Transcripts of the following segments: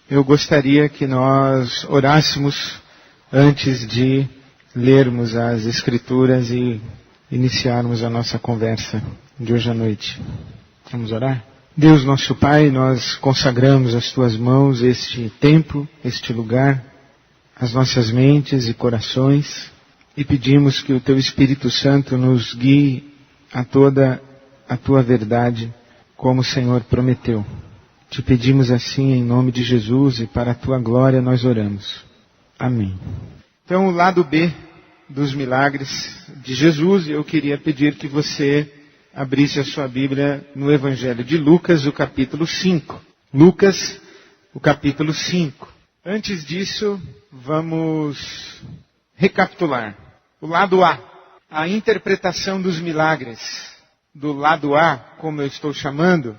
eu gostaria que nós orássemos antes de lermos as Escrituras e iniciarmos a nossa conversa de hoje à noite. Vamos orar? Deus, nosso Pai, nós consagramos às Tuas mãos este templo, este lugar, as nossas mentes e corações, e pedimos que o Teu Espírito Santo nos guie a toda a Tua verdade, como o Senhor prometeu. Te pedimos assim em nome de Jesus e para a Tua glória nós oramos. Amém. Então, o lado B dos milagres de Jesus, eu queria pedir que você abrisse a sua Bíblia no Evangelho de Lucas, o capítulo 5. Lucas, o capítulo 5. Antes disso, vamos recapitular. O lado A interpretação dos milagres. Do lado A, como eu estou chamando,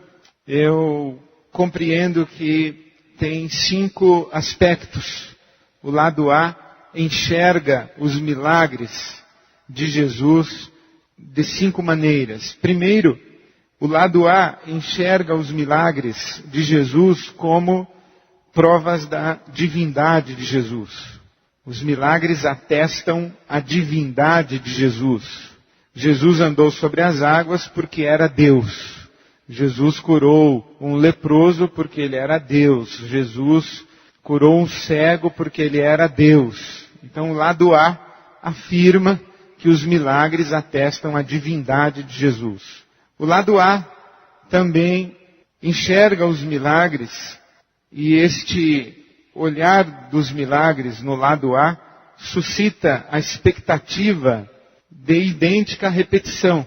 eu compreendo que tem 5 aspectos. O lado A enxerga os milagres de Jesus de 5 maneiras. Primeiro, o lado A enxerga os milagres de Jesus como provas da divindade de Jesus. Os milagres atestam a divindade de Jesus. Jesus andou sobre as águas porque era Deus. Jesus curou um leproso porque ele era Deus. Jesus curou um cego porque ele era Deus. Então o lado A afirma que os milagres atestam a divindade de Jesus. O lado A também enxerga os milagres, e este olhar dos milagres no lado A suscita a expectativa de idêntica repetição.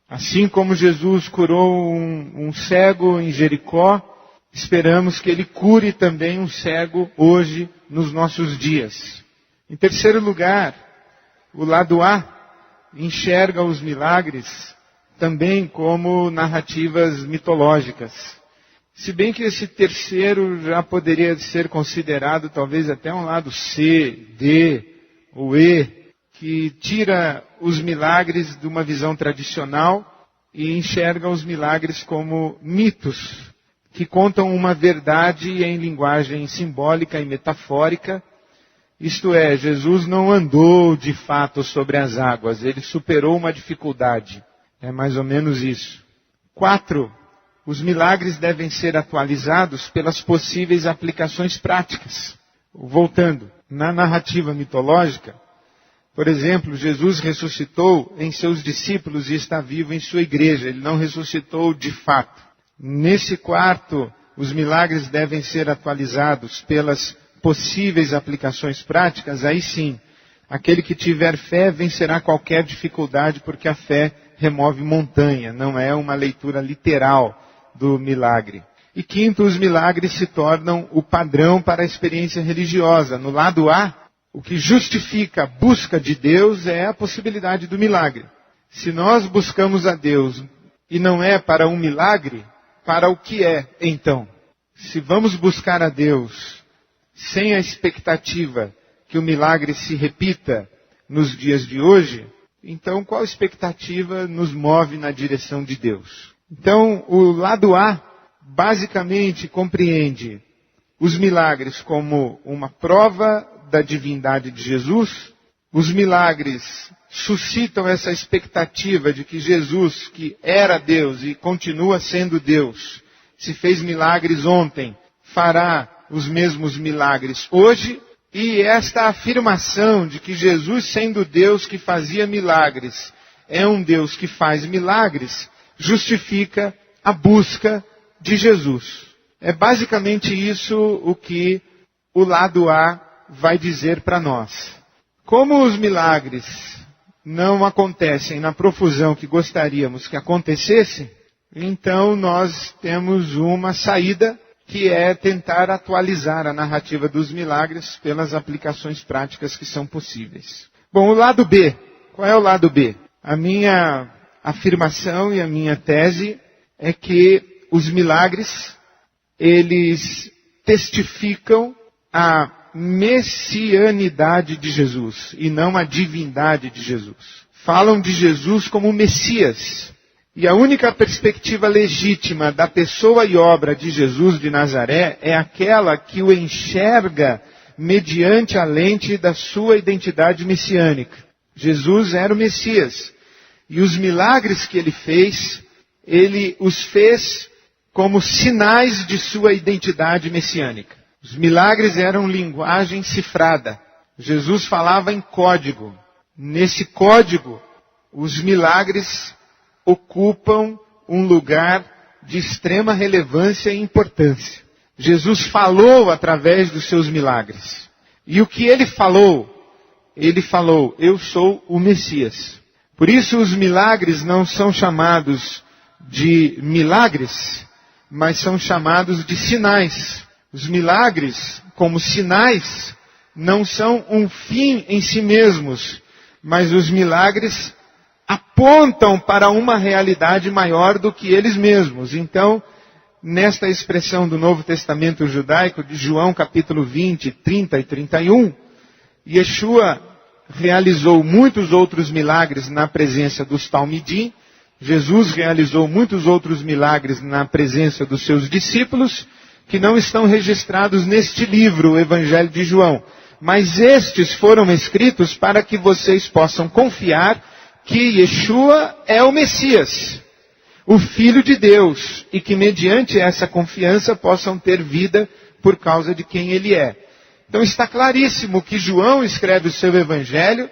Assim como Jesus curou um cego em Jericó, esperamos que Ele cure também um cego hoje nos nossos dias. Em terceiro lugar, o lado A enxerga os milagres também como narrativas mitológicas. Se bem que esse terceiro já poderia ser considerado talvez até um lado C, D ou E, que tira os milagres de uma visão tradicional e enxerga os milagres como mitos, que contam uma verdade em linguagem simbólica e metafórica. Isto é, Jesus não andou de fato sobre as águas, ele superou uma dificuldade. É mais ou menos isso. 4. Os milagres devem ser atualizados pelas possíveis aplicações práticas. Voltando, na narrativa mitológica, por exemplo, Jesus ressuscitou em seus discípulos e está vivo em sua igreja. Ele não ressuscitou de fato. Nesse quarto, os milagres devem ser atualizados pelas possíveis aplicações práticas. Aí sim, aquele que tiver fé vencerá qualquer dificuldade, porque a fé remove montanha. Não é uma leitura literal do milagre. E quinto, os milagres se tornam o padrão para a experiência religiosa. No lado A, o que justifica a busca de Deus é a possibilidade do milagre. Se nós buscamos a Deus e não é para um milagre, para o que é então? Se vamos buscar a Deus sem a expectativa que o milagre se repita nos dias de hoje, então qual expectativa nos move na direção de Deus? Então o lado A basicamente compreende os milagres como uma prova da divindade de Jesus. Os milagres suscitam essa expectativa de que Jesus, que era Deus e continua sendo Deus, se fez milagres ontem, fará os mesmos milagres hoje. E esta afirmação de que Jesus, sendo Deus que fazia milagres, é um Deus que faz milagres, justifica a busca de Jesus. É basicamente isso o que o lado A vai dizer para nós. Como os milagres não acontecem na profusão que gostaríamos que acontecesse, então nós temos uma saída, que é tentar atualizar a narrativa dos milagres pelas aplicações práticas que são possíveis. Bom, o lado B. Qual é o lado B? A minha afirmação e a minha tese é que os milagres, eles testificam a messianidade de Jesus e não a divindade de Jesus. Falam de Jesus como Messias. E a única perspectiva legítima da pessoa e obra de Jesus de Nazaré é aquela que o enxerga mediante a lente da sua identidade messiânica. Jesus era o Messias. E os milagres que ele os fez como sinais de sua identidade messiânica. Os milagres eram linguagem cifrada. Jesus falava em código. Nesse código, os milagres ocupam um lugar de extrema relevância e importância. Jesus falou através dos seus milagres. E o que ele falou, eu sou o Messias. Por isso os milagres não são chamados de milagres, mas são chamados de sinais. Os milagres, como sinais, não são um fim em si mesmos, mas os milagres apontam para uma realidade maior do que eles mesmos. Então, nesta expressão do Novo Testamento judaico, de João capítulo 20, 30 e 31, Yeshua realizou muitos outros milagres na presença dos Talmidim. Jesus realizou muitos outros milagres na presença dos seus discípulos, que não estão registrados neste livro, o Evangelho de João. Mas estes foram escritos para que vocês possam confiar que Yeshua é o Messias, o Filho de Deus, e que mediante essa confiança possam ter vida por causa de quem ele é. Então está claríssimo que João escreve o seu Evangelho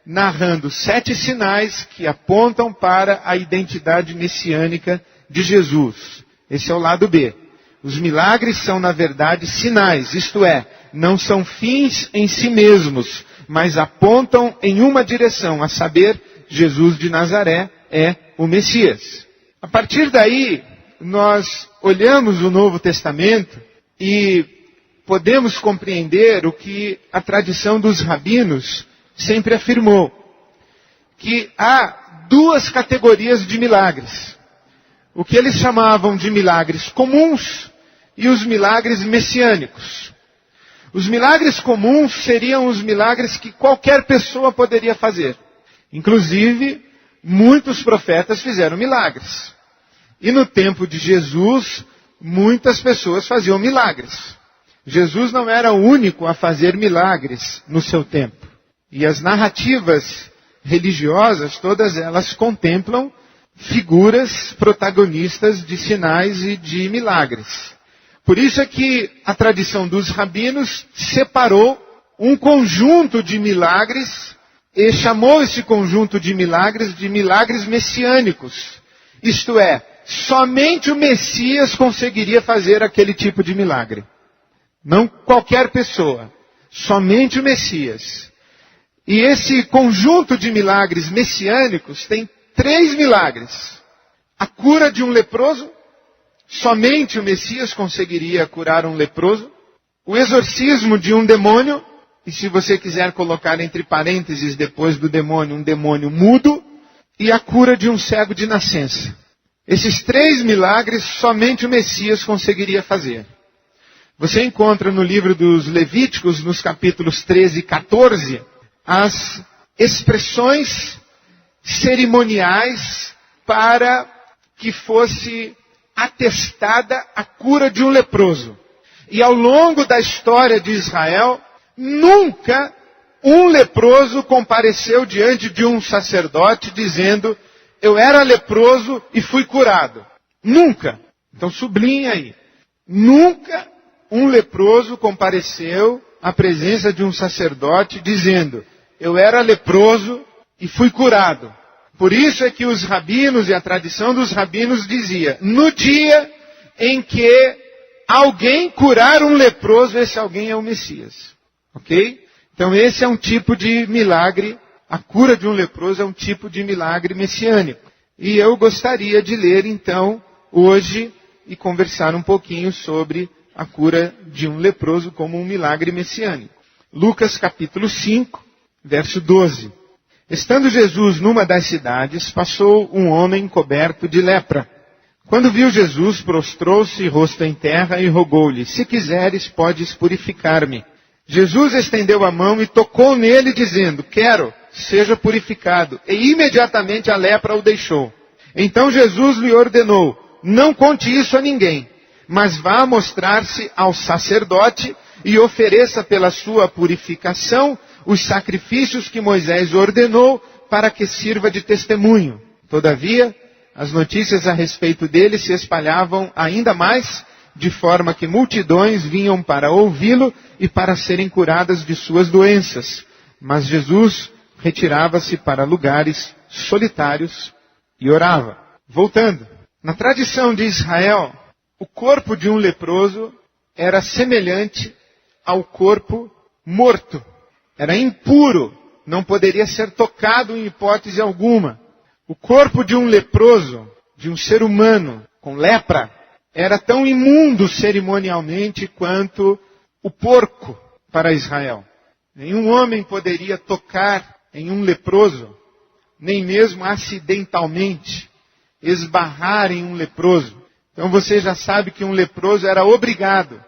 narrando 7 sinais que apontam para a identidade messiânica de Jesus. Esse é o lado B. Os milagres são, na verdade, sinais, isto é, não são fins em si mesmos, mas apontam em uma direção, a saber, Jesus de Nazaré é o Messias. A partir daí, nós olhamos o Novo Testamento e podemos compreender o que a tradição dos rabinos sempre afirmou, que há 2 categorias de milagres. O que eles chamavam de milagres comuns e os milagres messiânicos. Os milagres comuns seriam os milagres que qualquer pessoa poderia fazer. Inclusive, muitos profetas fizeram milagres. E no tempo de Jesus, muitas pessoas faziam milagres. Jesus não era o único a fazer milagres no seu tempo. E as narrativas religiosas, todas elas contemplam figuras protagonistas de sinais e de milagres. Por isso é que a tradição dos rabinos separou um conjunto de milagres e chamou esse conjunto de milagres messiânicos. Isto é, somente o Messias conseguiria fazer aquele tipo de milagre. Não qualquer pessoa, somente o Messias. E esse conjunto de milagres messiânicos tem 3 milagres. A cura de um leproso, somente o Messias conseguiria curar um leproso. O exorcismo de um demônio, e se você quiser colocar entre parênteses depois do demônio, um demônio mudo. E a cura de um cego de nascença. Esses 3 milagres somente o Messias conseguiria fazer. Você encontra no livro dos Levíticos, nos capítulos 13 e 14, as expressões cerimoniais para que fosse atestada a cura de um leproso. E ao longo da história de Israel, nunca um leproso compareceu diante de um sacerdote dizendo: eu era leproso e fui curado. Nunca. Então sublinha aí. Nunca um leproso compareceu à presença de um sacerdote dizendo: eu era leproso e fui curado. Por isso é que os rabinos e a tradição dos rabinos dizia: no dia em que alguém curar um leproso, esse alguém é o Messias. Ok? Então esse é um tipo de milagre, a cura de um leproso é um tipo de milagre messiânico. E eu gostaria de ler então, hoje, e conversar um pouquinho sobre a cura de um leproso como um milagre messiânico. Lucas capítulo 5, verso 12. Estando Jesus numa das cidades, passou um homem coberto de lepra. Quando viu Jesus, prostrou-se rosto em terra e rogou-lhe: se quiseres, podes purificar-me. Jesus estendeu a mão e tocou nele, dizendo: quero, seja purificado. E imediatamente a lepra o deixou. Então Jesus lhe ordenou: não conte isso a ninguém, mas vá mostrar-se ao sacerdote e ofereça pela sua purificação os sacrifícios que Moisés ordenou para que sirva de testemunho. Todavia, as notícias a respeito dele se espalhavam ainda mais, de forma que multidões vinham para ouvi-lo e para serem curadas de suas doenças. Mas Jesus retirava-se para lugares solitários e orava. Voltando, na tradição de Israel, o corpo de um leproso era semelhante ao corpo morto. Era impuro, não poderia ser tocado em hipótese alguma. O corpo de um leproso, de um ser humano com lepra, era tão imundo cerimonialmente quanto o porco para Israel. Nenhum homem poderia tocar em um leproso, nem mesmo acidentalmente esbarrar em um leproso. Então você já sabe que um leproso era obrigado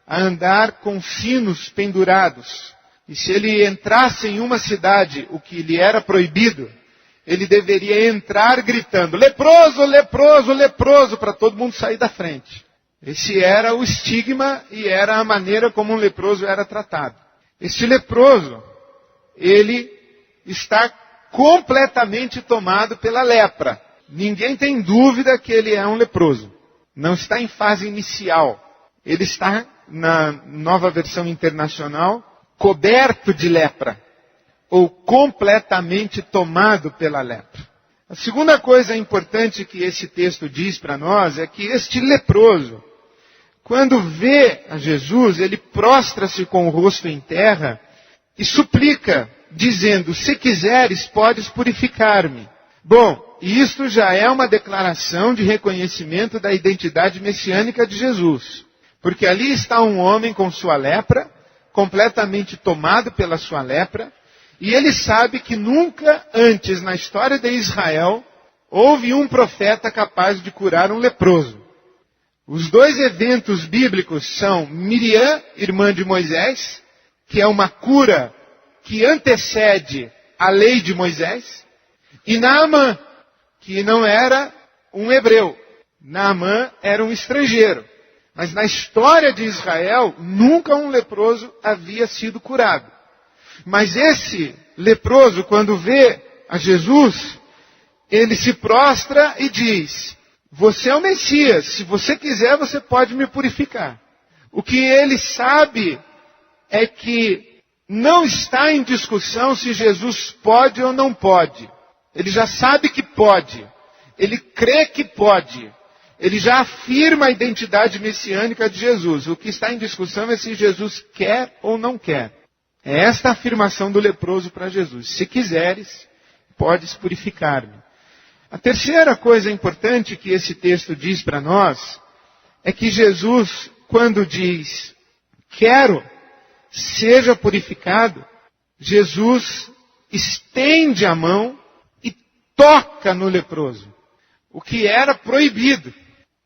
a andar com sinos pendurados. E se ele entrasse em uma cidade, o que lhe era proibido, ele deveria entrar gritando: leproso, leproso, leproso, para todo mundo sair da frente. Esse era o estigma e era a maneira como um leproso era tratado. Este leproso, ele está completamente tomado pela lepra. Ninguém tem dúvida que ele é um leproso. Não está em fase inicial. Ele está, na nova versão internacional, coberto de lepra, ou completamente tomado pela lepra. A segunda coisa importante que esse texto diz para nós é que este leproso, quando vê a Jesus, ele prostra-se com o rosto em terra e suplica, dizendo: se quiseres, podes purificar-me. Bom, isto já é uma declaração de reconhecimento da identidade messiânica de Jesus. Porque ali está um homem com sua lepra, completamente tomado pela sua lepra, e ele sabe que nunca antes na história de Israel houve um profeta capaz de curar um leproso. Os dois eventos bíblicos são Miriam, irmã de Moisés, que é uma cura que antecede a lei de Moisés, e Naamã, que não era um hebreu. Naamã era um estrangeiro. Mas na história de Israel, nunca um leproso havia sido curado. Mas esse leproso, quando vê a Jesus, ele se prostra e diz: você é o Messias, se você quiser, você pode me purificar. O que ele sabe é que não está em discussão se Jesus pode ou não pode. Ele já sabe que pode. Ele crê que pode. Ele já afirma a identidade messiânica de Jesus. O que está em discussão é se Jesus quer ou não quer. É esta a afirmação do leproso para Jesus: se quiseres, podes purificar-me. A terceira coisa importante que esse texto diz para nós é que Jesus, quando diz quero, seja purificado, Jesus estende a mão e toca no leproso, o que era proibido,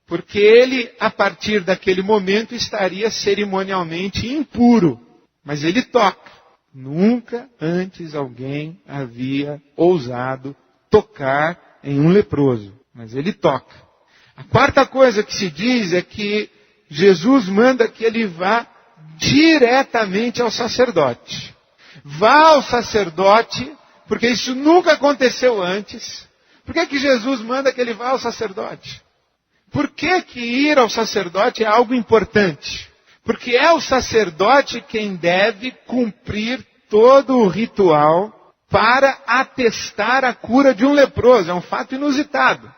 porque ele, a partir daquele momento, estaria cerimonialmente impuro. Mas ele toca. Nunca antes alguém havia ousado tocar em um leproso, mas ele toca. A quarta coisa que se diz é que Jesus manda que ele vá diretamente ao sacerdote. Vá ao sacerdote, porque isso nunca aconteceu antes. Por que Jesus manda que ele vá ao sacerdote? Por que ir ao sacerdote é algo importante? Porque é o sacerdote quem deve cumprir todo o ritual para atestar a cura de um leproso. É um fato inusitado.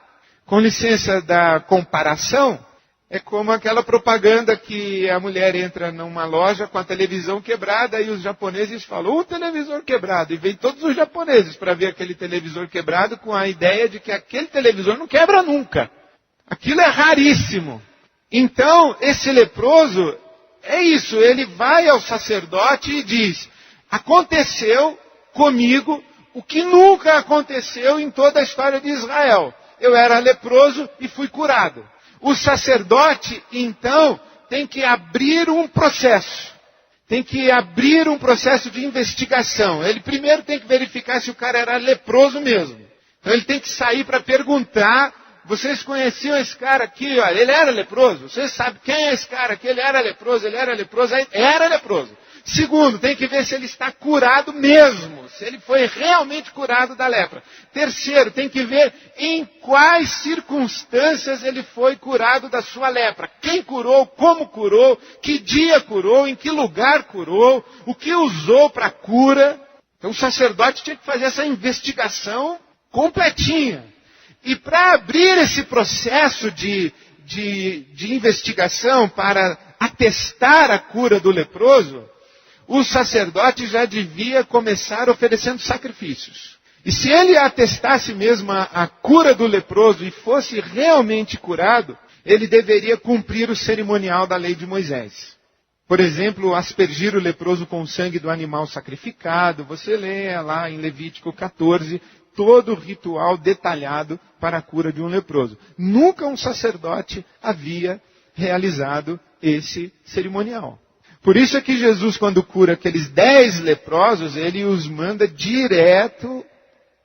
Com licença da comparação, é como aquela propaganda que a mulher entra numa loja com a televisão quebrada e os japoneses falam: o televisor quebrado. E vem todos os japoneses para ver aquele televisor quebrado com a ideia de que aquele televisor não quebra nunca. Aquilo é raríssimo. Então, esse leproso é isso. Ele vai ao sacerdote e diz: aconteceu comigo o que nunca aconteceu em toda a história de Israel. Eu era leproso e fui curado. O sacerdote, então, tem que abrir um processo. Tem que abrir um processo de investigação. Ele primeiro tem que verificar se o cara era leproso mesmo. Então ele tem que sair para perguntar: vocês conheciam esse cara aqui? Olha, ele era leproso. Vocês sabem quem é esse cara aqui? Ele era leproso, ele era leproso. Era leproso. Segundo, tem que ver se ele está curado mesmo, se ele foi realmente curado da lepra. Terceiro, tem que ver em quais circunstâncias ele foi curado da sua lepra. Quem curou, como curou, que dia curou, em que lugar curou, o que usou para a cura. Então o sacerdote tinha que fazer essa investigação completinha. E para abrir esse processo de investigação para atestar a cura do leproso, o sacerdote já devia começar oferecendo sacrifícios. E se ele atestasse mesmo a cura do leproso e fosse realmente curado, ele deveria cumprir o cerimonial da lei de Moisés. Por exemplo, aspergir o leproso com o sangue do animal sacrificado. Você lê lá em Levítico 14, todo o ritual detalhado para a cura de um leproso. Nunca um sacerdote havia realizado esse cerimonial. Por isso é que Jesus, quando cura aqueles 10 leprosos, ele os manda direto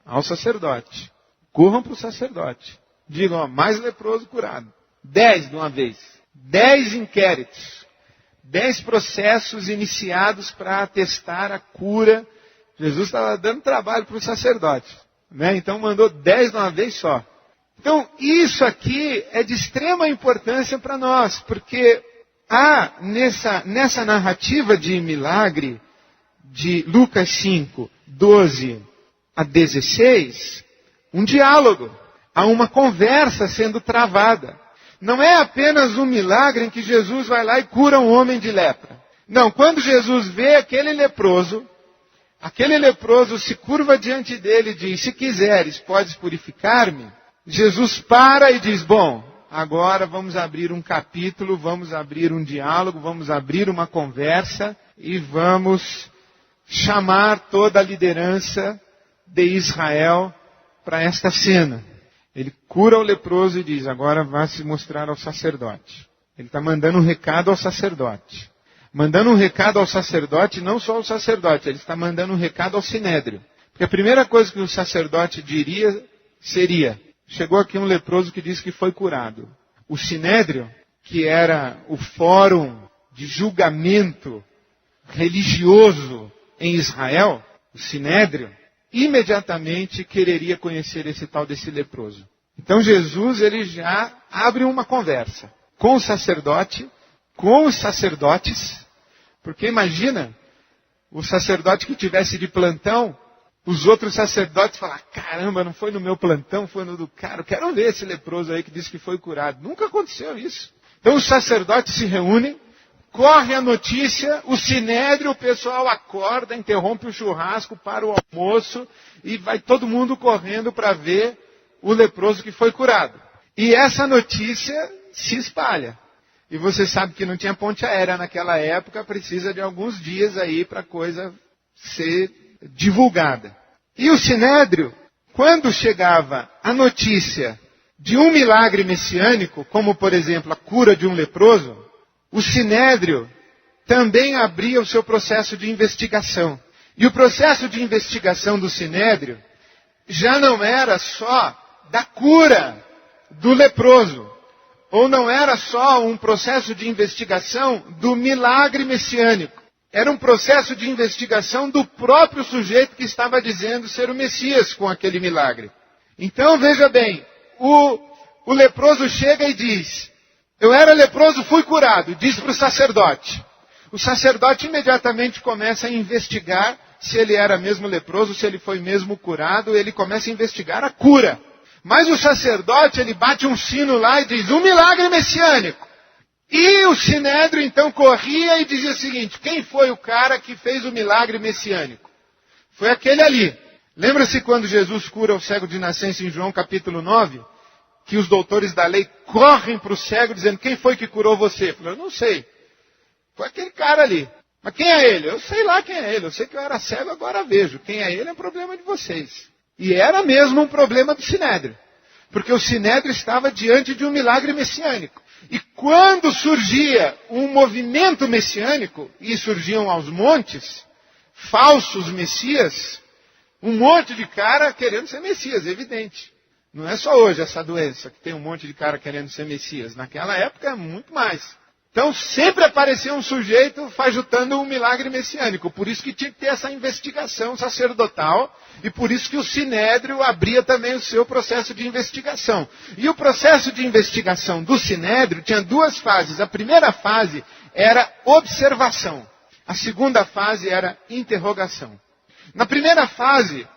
ao sacerdote. Corram para o sacerdote. Digam, mais leproso curado. 10 de uma vez. 10 inquéritos. 10 processos iniciados para atestar a cura. Jesus estava dando trabalho para o sacerdote. Né? Então mandou 10 de uma vez só. Então isso aqui é de extrema importância para nós, porque há nessa narrativa de milagre de Lucas 5, 12 a 16, um diálogo. Há uma conversa sendo travada. Não é apenas um milagre em que Jesus vai lá e cura um homem de lepra. Não, quando Jesus vê aquele leproso se curva diante dele e diz, se quiseres, podes purificar-me. Jesus para e diz, bom, agora vamos abrir um capítulo, vamos abrir um diálogo, vamos abrir uma conversa e vamos chamar toda a liderança de Israel para esta cena. Ele cura o leproso e diz, agora vá se mostrar ao sacerdote. Ele está mandando um recado ao sacerdote. Mandando um recado ao sacerdote, não só ao sacerdote, ele está mandando um recado ao sinédrio. Porque a primeira coisa que o sacerdote diria seria, chegou aqui um leproso que disse que foi curado. O sinédrio, que era o fórum de julgamento religioso em Israel, o sinédrio, imediatamente quereria conhecer esse tal desse leproso. Então Jesus, ele já abre uma conversa com o sacerdote, com os sacerdotes, porque imagina, o sacerdote que tivesse de plantão, os outros sacerdotes falam, caramba, não foi no meu plantão, foi no do cara, eu quero ver esse leproso aí que disse que foi curado. Nunca aconteceu isso. Então os sacerdotes se reúnem, corre a notícia, o sinédrio, o pessoal acorda, interrompe o churrasco para o almoço e vai todo mundo correndo para ver o leproso que foi curado. E essa notícia se espalha. E você sabe que não tinha ponte aérea naquela época, precisa de alguns dias aí para a coisa ser divulgada. E o sinédrio, quando chegava a notícia de um milagre messiânico, como por exemplo a cura de um leproso, o sinédrio também abria o seu processo de investigação. E o processo de investigação do sinédrio já não era só da cura do leproso, ou não era só um processo de investigação do milagre messiânico. Era um processo de investigação do próprio sujeito que estava dizendo ser o Messias com aquele milagre. Então, veja bem, o leproso chega e diz, eu era leproso, fui curado, diz para o sacerdote. O sacerdote imediatamente começa a investigar se ele era mesmo leproso, se ele foi mesmo curado, ele começa a investigar a cura. Mas o sacerdote, ele bate um sino lá e diz, um milagre messiânico. E o sinédrio então corria e dizia o seguinte, quem foi o cara que fez o milagre messiânico? Foi aquele ali. Lembra-se quando Jesus cura o cego de nascença em João capítulo 9? Que os doutores da lei correm para o cego dizendo, quem foi que curou você? Eu não sei. Foi aquele cara ali. Mas quem é ele? Eu sei lá quem é ele. Eu sei que eu era cego, agora vejo. Quem é ele é um problema de vocês. E era mesmo um problema do sinédrio. Porque o sinédrio estava diante de um milagre messiânico. E quando surgia um movimento messiânico, e surgiam aos montes, falsos messias, Um monte de cara querendo ser Messias, evidente. Não é só hoje essa doença que tem um monte de cara querendo ser Messias. Naquela época é muito mais. Então sempre aparecia um sujeito fajutando um milagre messiânico. Por isso que tinha que ter essa investigação sacerdotal. E por isso que o Sinédrio abria também o seu processo de investigação. E o processo de investigação do Sinédrio tinha duas fases. A primeira fase era observação. A segunda fase era interrogação. Na primeira fase,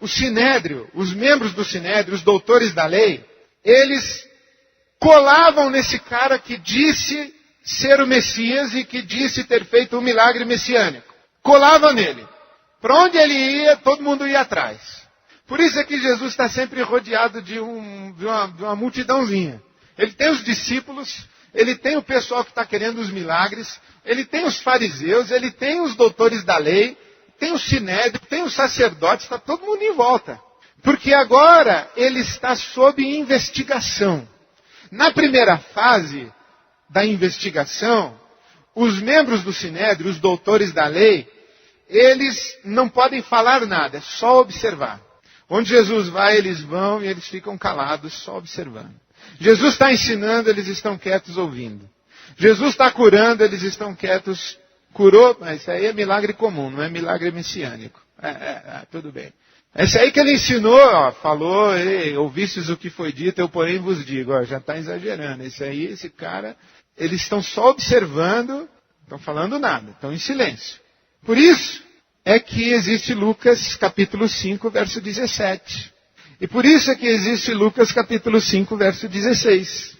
o Sinédrio, os membros do Sinédrio, os doutores da lei, eles colavam nesse cara que disse ser o Messias e que disse ter feito um milagre messiânico. Colavam nele. Para onde ele ia, todo mundo ia atrás. Por isso é que Jesus está sempre rodeado de uma multidãozinha. Ele tem os discípulos, ele tem o pessoal que está querendo os milagres, ele tem os fariseus, ele tem os doutores da lei, tem o Sinédrio, tem os sacerdotes, está todo mundo em volta. Porque agora ele está sob investigação. Na primeira fase da investigação, os membros do Sinédrio, os doutores da lei, eles não podem falar nada, é só observar. Onde Jesus vai, eles vão e eles ficam calados, só observando. Jesus está ensinando, eles estão quietos ouvindo. Jesus está curando, eles estão quietos. Curou, mas isso aí é milagre comum, não é milagre messiânico. Tudo bem. Esse aí que ele ensinou, falou, ouvistes o que foi dito, eu porém vos digo, já está exagerando. Esse cara, eles estão só observando, não estão falando nada, estão em silêncio. Por isso é que existe Lucas capítulo 5, verso 17. E por isso é que existe Lucas capítulo 5, verso 16.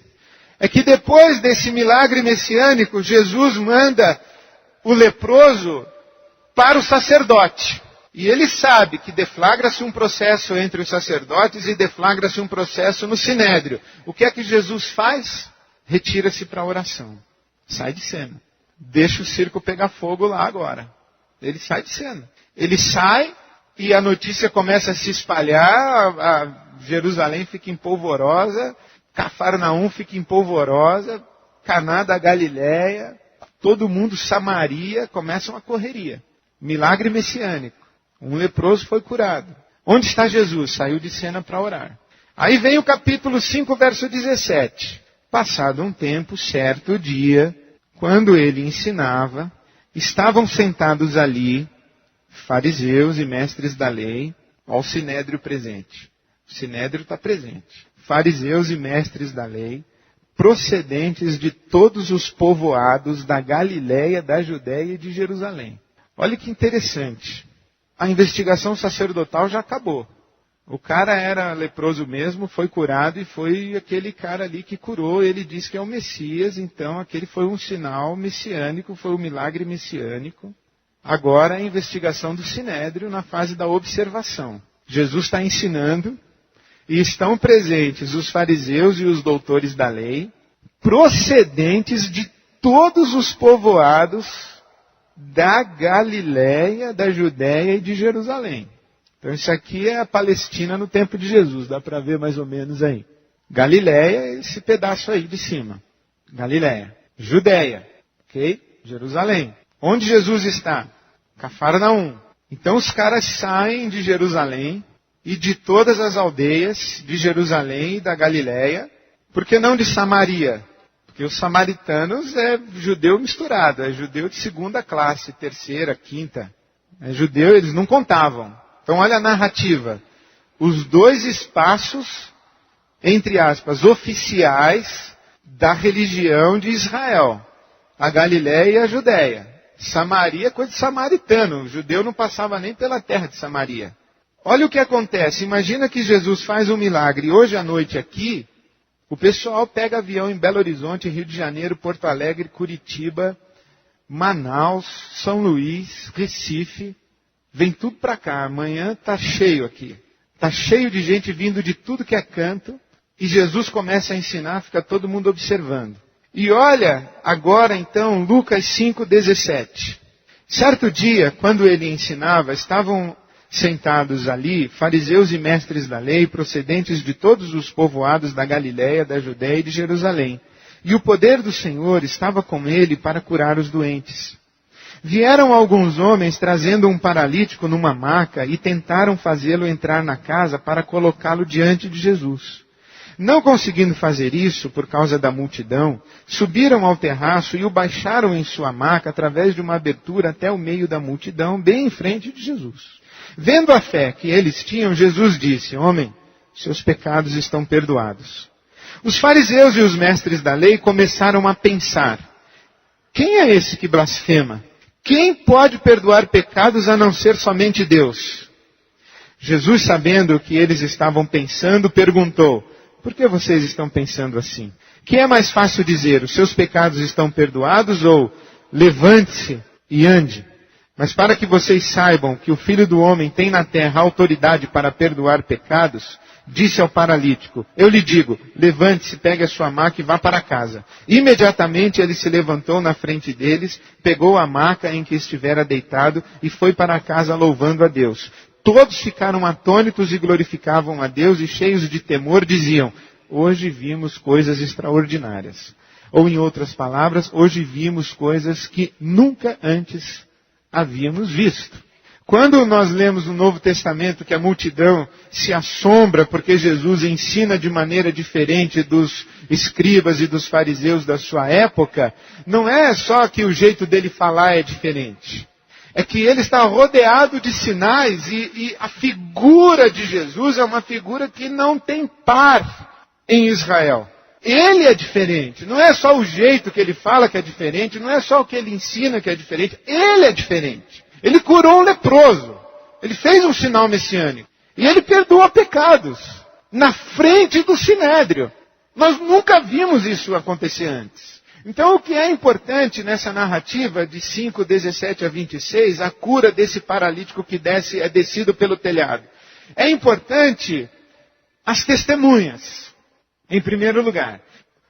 É que depois desse milagre messiânico, Jesus manda o leproso para o sacerdote. E ele sabe que deflagra-se um processo entre os sacerdotes e deflagra-se um processo no Sinédrio. O que é que Jesus faz? Retira-se para a oração. Sai de cena. Deixa o circo pegar fogo lá agora. Ele sai de cena. Ele sai e a notícia começa a se espalhar, a Jerusalém fica empolvorosa, Cafarnaum fica empolvorosa, Caná da Galileia, todo mundo, Samaria, começa uma correria. Milagre messiânico. Um leproso foi curado. Onde está Jesus? Saiu de cena para orar. Aí vem o capítulo 5, verso 17. Passado um tempo, certo dia, quando ele ensinava, estavam sentados ali fariseus e mestres da lei, ao Sinédrio presente. O Sinédrio está presente. Fariseus e mestres da lei, procedentes de todos os povoados da Galileia, da Judéia e de Jerusalém. Olha que interessante. A investigação sacerdotal já acabou. O cara era leproso mesmo, foi curado e foi aquele cara ali que curou. Ele disse que é o Messias, então aquele foi um sinal messiânico, foi um milagre messiânico. Agora a investigação do Sinédrio na fase da observação. Jesus está ensinando e estão presentes os fariseus e os doutores da lei, procedentes de todos os povoados da Galileia, da Judéia e de Jerusalém. Então isso aqui é a Palestina no tempo de Jesus, dá para ver mais ou menos aí. Galileia, esse pedaço aí de cima. Galileia. Judéia, ok? Jerusalém. Onde Jesus está? Cafarnaum. Então os caras saem de Jerusalém e de todas as aldeias de Jerusalém e da Galileia. Por que não de Samaria? Porque os samaritanos é judeu misturado, é judeu de segunda classe, terceira, quinta. É judeu, eles não contavam. Então olha a narrativa. Os dois espaços, entre aspas, oficiais da religião de Israel. A Galileia e a Judéia. Samaria é coisa de samaritano. O judeu não passava nem pela terra de Samaria. Olha o que acontece. Imagina que Jesus faz um milagre hoje à noite aqui. O pessoal pega avião em Belo Horizonte, Rio de Janeiro, Porto Alegre, Curitiba, Manaus, São Luís, Recife. Vem tudo para cá. Amanhã está cheio aqui. Está cheio de gente vindo de tudo que é canto. E Jesus começa a ensinar, fica todo mundo observando. E olha agora então Lucas 5,17. Certo dia, quando ele ensinava, estavam sentados ali fariseus e mestres da lei, procedentes de todos os povoados da Galileia, da Judéia e de Jerusalém. E o poder do Senhor estava com ele para curar os doentes. Vieram alguns homens trazendo um paralítico numa maca e tentaram fazê-lo entrar na casa para colocá-lo diante de Jesus. Não conseguindo fazer isso por causa da multidão, subiram ao terraço e o baixaram em sua maca através de uma abertura até o meio da multidão, bem em frente de Jesus. Vendo a fé que eles tinham, Jesus disse: Homem, seus pecados estão perdoados. Os fariseus e os mestres da lei começaram a pensar: quem é esse que blasfema? Quem pode perdoar pecados a não ser somente Deus? Jesus, sabendo o que eles estavam pensando, perguntou: por que vocês estão pensando assim? Que é mais fácil dizer: os seus pecados estão perdoados, ou levante-se e ande? Mas para que vocês saibam que o Filho do Homem tem na terra autoridade para perdoar pecados, disse ao paralítico: eu lhe digo, levante-se, pegue a sua maca e vá para casa. Imediatamente ele se levantou na frente deles, pegou a maca em que estivera deitado e foi para casa louvando a Deus. Todos ficaram atônitos e glorificavam a Deus e cheios de temor diziam: hoje vimos coisas extraordinárias. Ou em outras palavras, hoje vimos coisas que nunca antes havíamos visto. Quando nós lemos no Novo Testamento que a multidão se assombra porque Jesus ensina de maneira diferente dos escribas e dos fariseus da sua época, não é só que o jeito dele falar é diferente. É que ele está rodeado de sinais e a figura de Jesus é uma figura que não tem par em Israel. Ele é diferente. Não é só o jeito que ele fala que é diferente, não é só o que ele ensina que é diferente. Ele é diferente. Ele curou um leproso. Ele fez um sinal messiânico. E ele perdoa pecados na frente do sinédrio. Nós nunca vimos isso acontecer antes. Então o que é importante nessa narrativa de 5:17 a 26, a cura desse paralítico que é descido pelo telhado. É importante as testemunhas. Em primeiro lugar,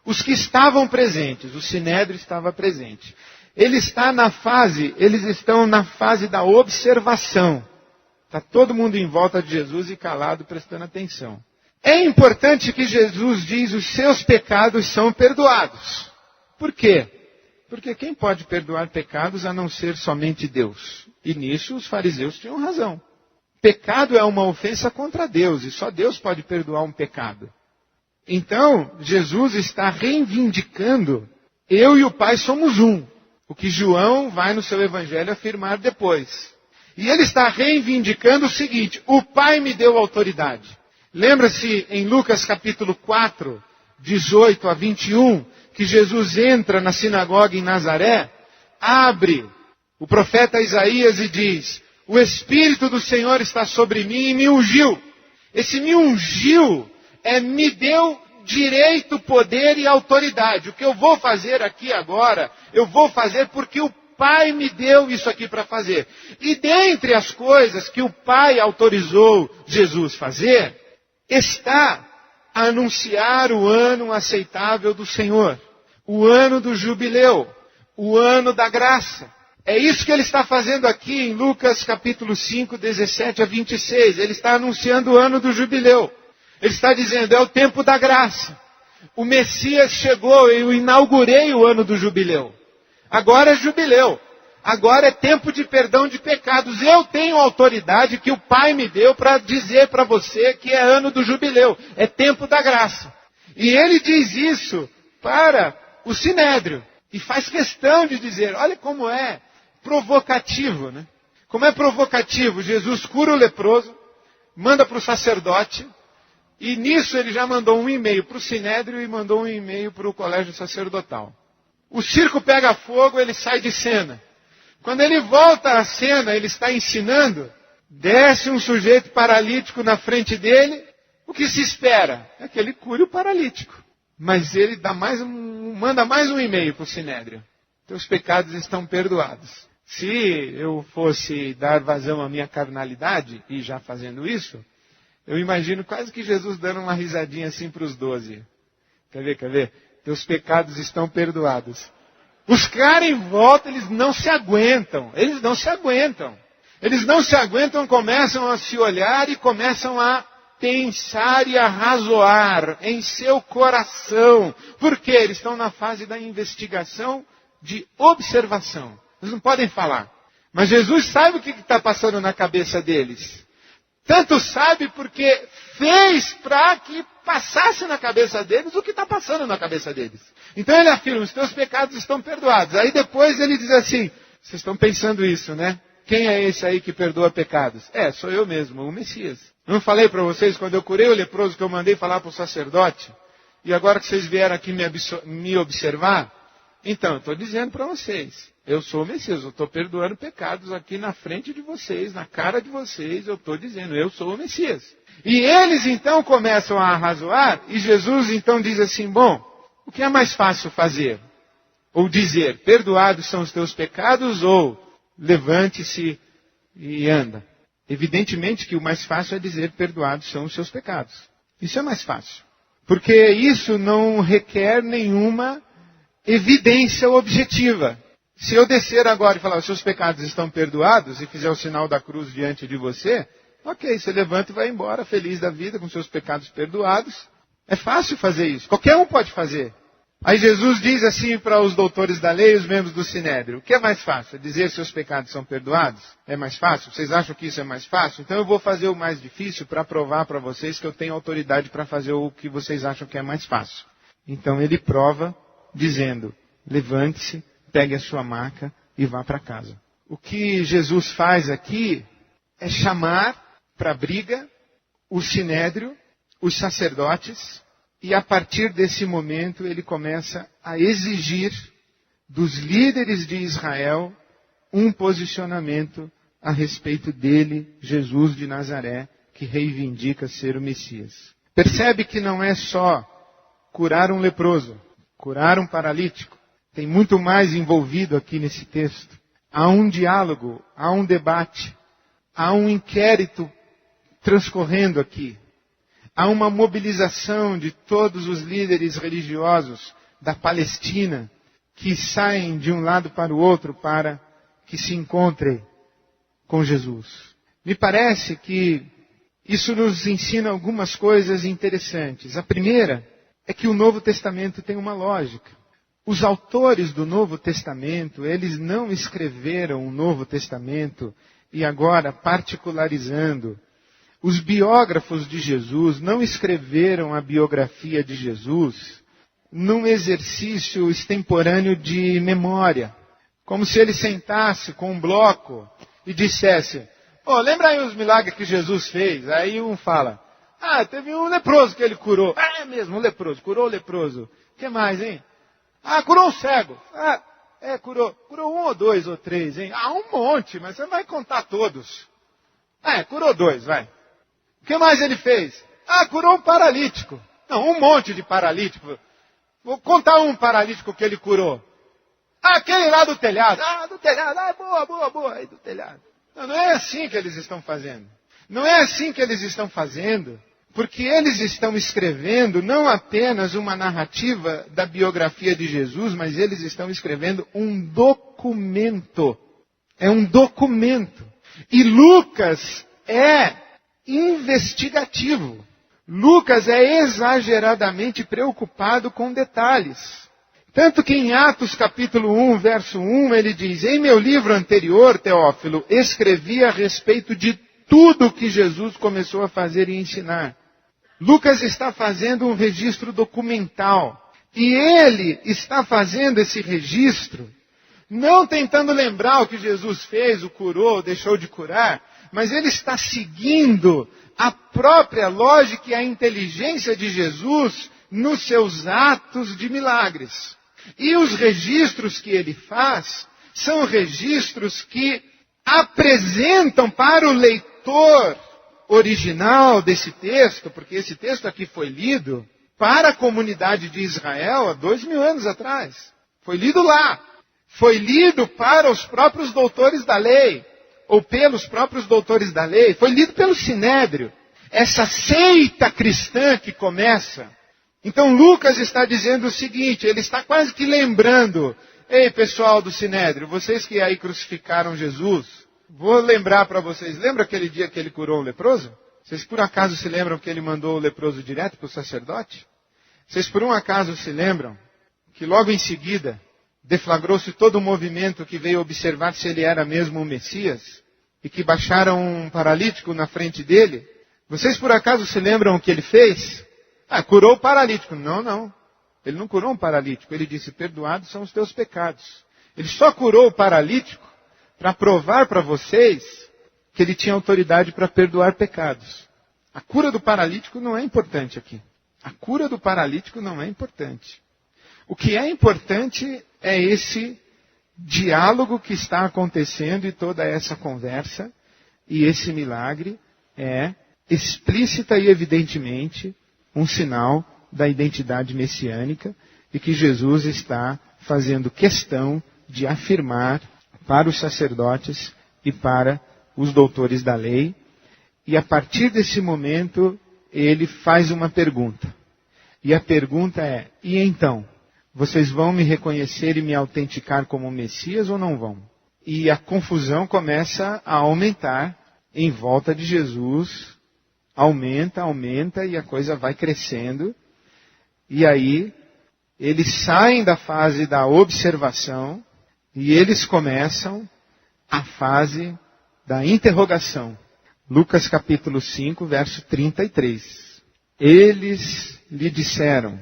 os que estavam presentes, o sinédrio estava presente. Eles estão na fase da observação. Está todo mundo em volta de Jesus e calado, prestando atenção. É importante que Jesus diz: os seus pecados são perdoados. Por quê? Porque quem pode perdoar pecados a não ser somente Deus? E nisso os fariseus tinham razão. Pecado é uma ofensa contra Deus e só Deus pode perdoar um pecado. Então, Jesus está reivindicando: eu e o Pai somos um. O que João vai no seu evangelho afirmar depois. E ele está reivindicando o seguinte: o Pai me deu autoridade. Lembra-se em Lucas capítulo 4, 18 a 21, que Jesus entra na sinagoga em Nazaré, abre o profeta Isaías e diz: o Espírito do Senhor está sobre mim e me ungiu. Esse me ungiu me deu direito, poder e autoridade. O que eu vou fazer aqui agora, eu vou fazer porque o Pai me deu isso aqui para fazer. E dentre as coisas que o Pai autorizou Jesus fazer, está a anunciar o ano aceitável do Senhor. O ano do jubileu. O ano da graça. É isso que ele está fazendo aqui em Lucas capítulo 5, 17 a 26. Ele está anunciando o ano do jubileu. Ele está dizendo: é o tempo da graça. O Messias chegou, eu inaugurei o ano do jubileu. Agora é jubileu. Agora é tempo de perdão de pecados. Eu tenho autoridade que o Pai me deu para dizer para você que é ano do jubileu. É tempo da graça. E ele diz isso para o sinédrio. E faz questão de dizer: olha como é provocativo, né? Como é provocativo. Jesus cura o leproso, manda para o sacerdote. E nisso ele já mandou um e-mail para o sinédrio e mandou um e-mail para o colégio sacerdotal. O circo pega fogo, ele sai de cena. Quando ele volta à cena, ele está ensinando, desce um sujeito paralítico na frente dele. O que se espera? É que ele cure o paralítico. Mas ele manda mais um e-mail para o sinédrio. Teus pecados estão perdoados. Se eu fosse dar vazão à minha carnalidade, e já fazendo isso, eu imagino quase que Jesus dando uma risadinha assim para os 12. Quer ver? Teus pecados estão perdoados. Os caras em volta, eles não se aguentam. Eles não se aguentam, começam a se olhar e começam a pensar e a razoar em seu coração. Por quê? Eles estão na fase da investigação de observação. Eles não podem falar. Mas Jesus sabe o que está passando na cabeça deles. Tanto sabe porque fez para que passasse na cabeça deles o que está passando na cabeça deles. Então ele afirma, os teus pecados estão perdoados. Aí depois ele diz assim, vocês estão pensando isso, né? Quem é esse aí que perdoa pecados? Sou eu mesmo, o Messias. Não falei para vocês, quando eu curei o leproso, que eu mandei falar para o sacerdote? E agora que vocês vieram aqui me observar, então, eu estou dizendo para vocês, eu sou o Messias, eu estou perdoando pecados aqui na frente de vocês, na cara de vocês, eu estou dizendo, eu sou o Messias. E eles então começam a arrazoar, e Jesus então diz assim, bom, o que é mais fácil fazer? Ou dizer, perdoados são os teus pecados, ou levante-se e anda. Evidentemente que o mais fácil é dizer, perdoados são os seus pecados. Isso é mais fácil. Porque isso não requer nenhuma evidência objetiva. Se eu descer agora e falar, os seus pecados estão perdoados, e fizer o sinal da cruz diante de você, ok, você levanta e vai embora, feliz da vida, com seus pecados perdoados. É fácil fazer isso. Qualquer um pode fazer. Aí Jesus diz assim para os doutores da lei e os membros do Sinédrio, o que é mais fácil? É dizer seus pecados são perdoados? É mais fácil? Vocês acham que isso é mais fácil? Então eu vou fazer o mais difícil para provar para vocês que eu tenho autoridade para fazer o que vocês acham que é mais fácil. Então ele prova dizendo, levante-se, pegue a sua maca e vá para casa. O que Jesus faz aqui é chamar para a briga o Sinédrio, os sacerdotes, e a partir desse momento ele começa a exigir dos líderes de Israel um posicionamento a respeito dele, Jesus de Nazaré, que reivindica ser o Messias. Percebe que não é só curar um leproso, curar um paralítico. Tem muito mais envolvido aqui nesse texto. Há um diálogo, há um debate, há um inquérito transcorrendo aqui. Há uma mobilização de todos os líderes religiosos da Palestina que saem de um lado para o outro para que se encontrem com Jesus. Me parece que isso nos ensina algumas coisas interessantes. A primeira é que o Novo Testamento tem uma lógica. Os autores do Novo Testamento, eles não escreveram o Novo Testamento e agora particularizando. Os biógrafos de Jesus não escreveram a biografia de Jesus num exercício extemporâneo de memória. Como se ele sentasse com um bloco e dissesse, lembra aí os milagres que Jesus fez? Aí um fala, teve um leproso que ele curou. É mesmo, um leproso, curou o leproso. O que mais, hein? Curou um cego. Curou um ou dois ou três, hein? Um monte, mas você não vai contar todos. Curou dois, vai. O que mais ele fez? Curou um paralítico. Não, um monte de paralítico. Vou contar um paralítico que ele curou. Aquele lá do telhado. Do telhado. Boa. Aí do telhado. Não é assim que eles estão fazendo. Não é assim que eles estão fazendo, porque eles estão escrevendo não apenas uma narrativa da biografia de Jesus, mas eles estão escrevendo um documento. É um documento. E Lucas é investigativo. Lucas é exageradamente preocupado com detalhes. Tanto que em Atos capítulo 1, verso 1, ele diz, em meu livro anterior, Teófilo, escrevi a respeito de tudo que Jesus começou a fazer e ensinar. Lucas está fazendo um registro documental. E ele está fazendo esse registro, não tentando lembrar o que Jesus fez, o curou, deixou de curar, mas ele está seguindo a própria lógica e a inteligência de Jesus nos seus atos de milagres. E os registros que ele faz são registros que apresentam para o leitor original desse texto, porque esse texto aqui foi lido para a comunidade de Israel há 2000 anos atrás. Foi lido lá. Foi lido para os próprios doutores da lei, ou pelos próprios doutores da lei. Foi lido pelo Sinédrio. Essa seita cristã que começa. Então Lucas está dizendo o seguinte, ele está quase que lembrando, ei pessoal do Sinédrio, vocês que aí crucificaram Jesus, vou lembrar para vocês, lembra aquele dia que ele curou o leproso? Vocês por acaso se lembram que ele mandou o leproso direto para o sacerdote? Vocês por um acaso se lembram que logo em seguida, deflagrou-se todo um movimento que veio observar se ele era mesmo o Messias, e que baixaram um paralítico na frente dele. Vocês por acaso se lembram o que ele fez? Curou o paralítico. Não. Ele não curou um paralítico. Ele disse, perdoados são os teus pecados. Ele só curou o paralítico para provar para vocês que ele tinha autoridade para perdoar pecados. A cura do paralítico não é importante aqui. A cura do paralítico não é importante. O que é importante é esse diálogo que está acontecendo e toda essa conversa. E esse milagre é explícita e evidentemente um sinal da identidade messiânica e que Jesus está fazendo questão de afirmar para os sacerdotes e para os doutores da lei. E a partir desse momento, ele faz uma pergunta. E a pergunta é, e então? Vocês vão me reconhecer e me autenticar como Messias ou não vão? E a confusão começa a aumentar em volta de Jesus. Aumenta e a coisa vai crescendo. E aí, eles saem da fase da observação e eles começam a fase da interrogação. Lucas capítulo 5, verso 33. Eles lhe disseram,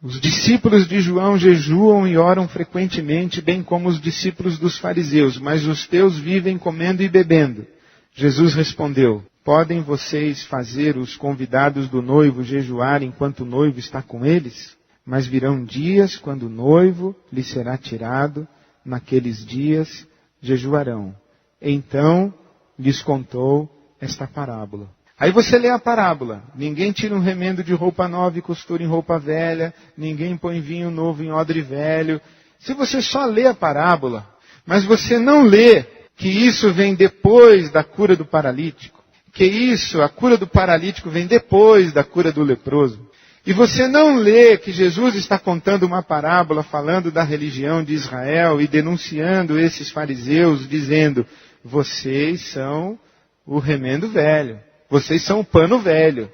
os discípulos de João jejuam e oram frequentemente, bem como os discípulos dos fariseus, mas os teus vivem comendo e bebendo. Jesus respondeu, podem vocês fazer os convidados do noivo jejuar enquanto o noivo está com eles? Mas virão dias quando o noivo lhe será tirado, naqueles dias jejuarão. Então lhes contou esta parábola. Aí você lê a parábola. Ninguém tira um remendo de roupa nova e costura em roupa velha. Ninguém põe vinho novo em odre velho. Se você só lê a parábola, mas você não lê que isso vem depois da cura do paralítico, a cura do paralítico vem depois da cura do leproso, e você não lê que Jesus está contando uma parábola falando da religião de Israel e denunciando esses fariseus, dizendo, vocês são o remendo velho. Vocês são o pano velho.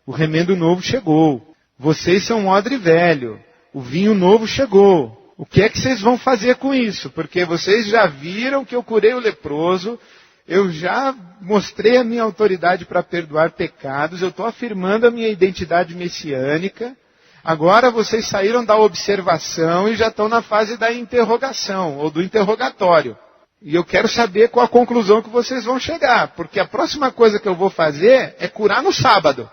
O remendo novo chegou. Vocês são o odre velho. O vinho novo chegou. O que é que vocês vão fazer com isso? Porque vocês já viram que eu curei o leproso. Eu já mostrei a minha autoridade para perdoar pecados. Eu estou afirmando a minha identidade messiânica. Agora vocês saíram da observação e já estão na fase da interrogação ou do interrogatório. E eu quero saber qual a conclusão que vocês vão chegar. Porque a próxima coisa que eu vou fazer é curar no sábado.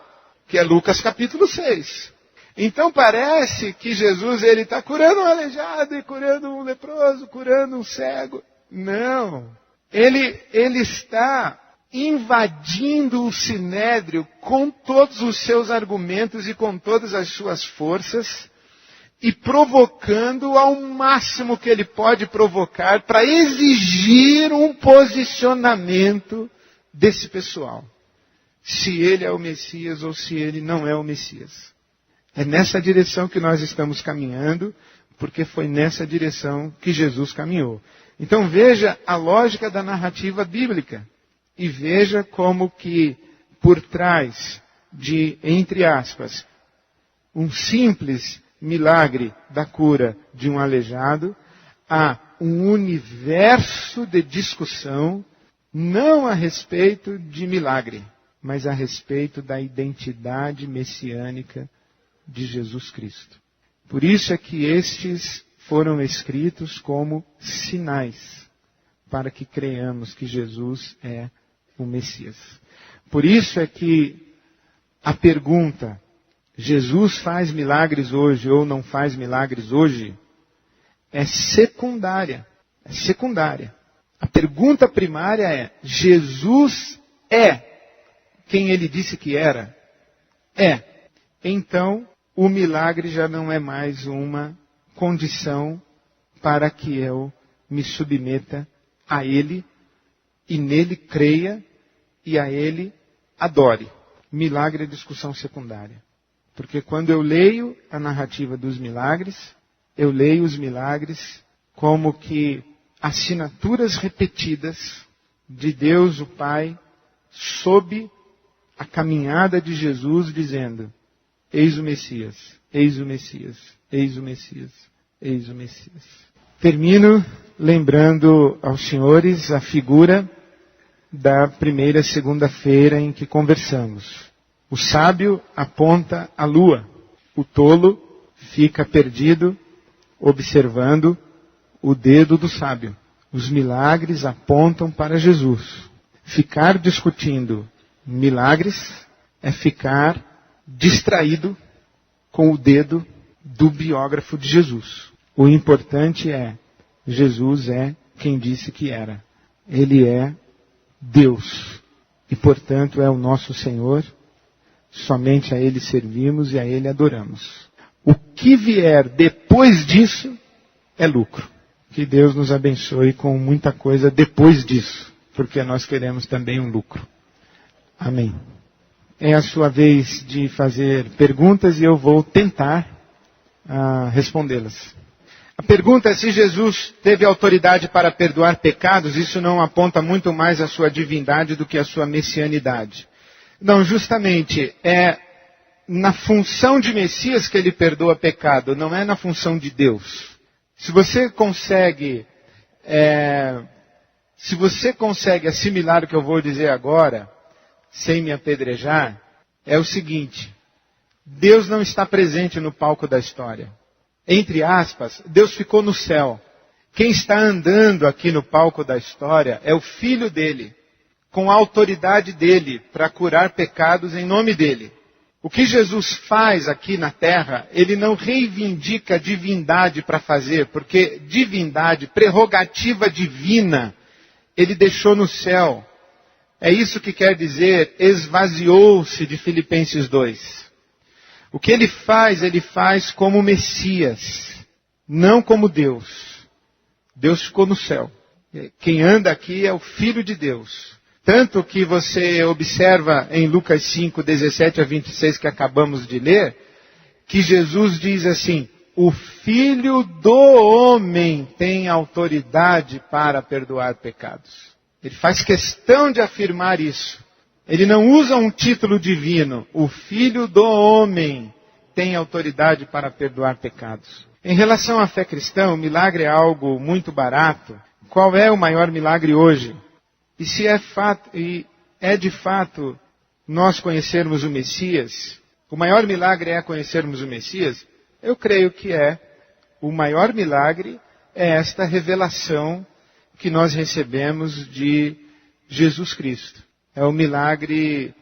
Que é Lucas capítulo 6. Então parece que Jesus ele está curando um aleijado e curando um leproso, curando um cego. Não. Ele está invadindo o sinédrio com todos os seus argumentos e com todas as suas forças. E provocando ao máximo que ele pode provocar para exigir um posicionamento desse pessoal. Se ele é o Messias ou se ele não é o Messias. É nessa direção que nós estamos caminhando, porque foi nessa direção que Jesus caminhou. Então veja a lógica da narrativa bíblica. E veja como que por trás de, entre aspas, um simples milagre da cura de um aleijado, há um universo de discussão, não a respeito de milagre, mas a respeito da identidade messiânica de Jesus Cristo. Por isso é que estes foram escritos como sinais, para que creiamos que Jesus é o Messias. Por isso é que a pergunta, Jesus faz milagres hoje ou não faz milagres hoje, é secundária. É secundária. A pergunta primária é, Jesus é quem ele disse que era? É. Então, o milagre já não é mais uma condição para que eu me submeta a ele e nele creia e a ele adore. Milagre é discussão secundária. Porque quando eu leio a narrativa dos milagres, eu leio os milagres como que assinaturas repetidas de Deus o Pai sob a caminhada de Jesus dizendo, eis o Messias, eis o Messias, eis o Messias, eis o Messias. Termino lembrando aos senhores a figura da primeira segunda-feira em que conversamos. O sábio aponta a lua, o tolo fica perdido observando o dedo do sábio. Os milagres apontam para Jesus. Ficar discutindo milagres é ficar distraído com o dedo do biógrafo de Jesus. O importante é, Jesus é quem disse que era. Ele é Deus. E, portanto, é o nosso Senhor. Somente a Ele servimos e a Ele adoramos. O que vier depois disso é lucro. Que Deus nos abençoe com muita coisa depois disso, porque nós queremos também um lucro. Amém. É a sua vez de fazer perguntas e eu vou tentar respondê-las. A pergunta é se Jesus teve autoridade para perdoar pecados. Isso não aponta muito mais a sua divindade do que a sua messianidade. Não, justamente é na função de Messias que ele perdoa pecado, não é na função de Deus. Se você consegue assimilar o que eu vou dizer agora, sem me apedrejar, é o seguinte: Deus não está presente no palco da história. Entre aspas, Deus ficou no céu. Quem está andando aqui no palco da história é o Filho dele, com a autoridade dele para curar pecados em nome dele. O que Jesus faz aqui na terra, ele não reivindica divindade para fazer, porque divindade, prerrogativa divina, ele deixou no céu. É isso que quer dizer, esvaziou-se de Filipenses 2. O que ele faz como Messias, não como Deus. Deus ficou no céu. Quem anda aqui é o Filho de Deus. Tanto que você observa em Lucas 5, 17 a 26, que acabamos de ler, que Jesus diz assim: o Filho do Homem tem autoridade para perdoar pecados. Ele faz questão de afirmar isso. Ele não usa um título divino. O Filho do Homem tem autoridade para perdoar pecados. Em relação à fé cristã, o milagre é algo muito barato. Qual é o maior milagre hoje? E se é de fato nós conhecermos o Messias, o maior milagre é conhecermos o Messias, eu creio que o maior milagre é esta revelação que nós recebemos de Jesus Cristo. É o milagre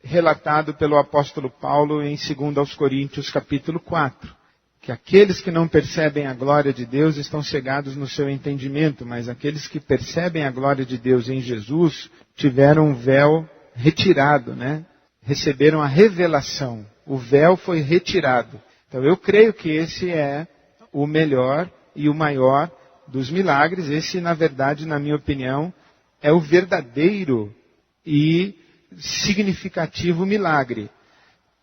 relatado pelo apóstolo Paulo em 2 Coríntios capítulo 4. Que aqueles que não percebem a glória de Deus estão cegados no seu entendimento, mas aqueles que percebem a glória de Deus em Jesus tiveram um véu retirado, né? Receberam a revelação. O véu foi retirado. Então eu creio que esse é o melhor e o maior dos milagres. Esse, na verdade, na minha opinião, é o verdadeiro e significativo milagre.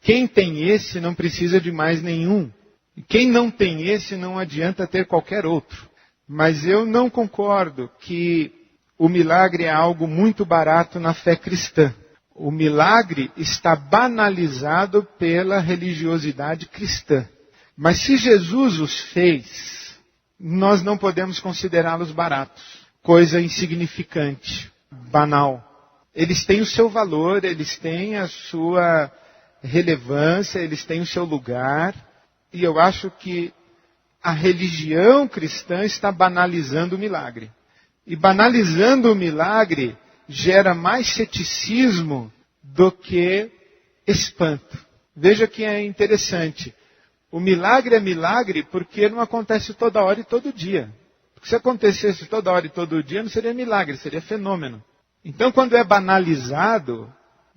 Quem tem esse não precisa de mais nenhum. E quem não tem esse não adianta ter qualquer outro. Mas eu não concordo que o milagre é algo muito barato na fé cristã. O milagre está banalizado pela religiosidade cristã. Mas se Jesus os fez, nós não podemos considerá-los baratos. Coisa insignificante, banal. Eles têm o seu valor, eles têm a sua relevância, eles têm o seu lugar. E eu acho que a religião cristã está banalizando o milagre. E banalizando o milagre gera mais ceticismo do que espanto. Veja que é interessante. O milagre é milagre porque não acontece toda hora e todo dia. Porque se acontecesse toda hora e todo dia, não seria milagre, seria fenômeno. Então, quando é banalizado,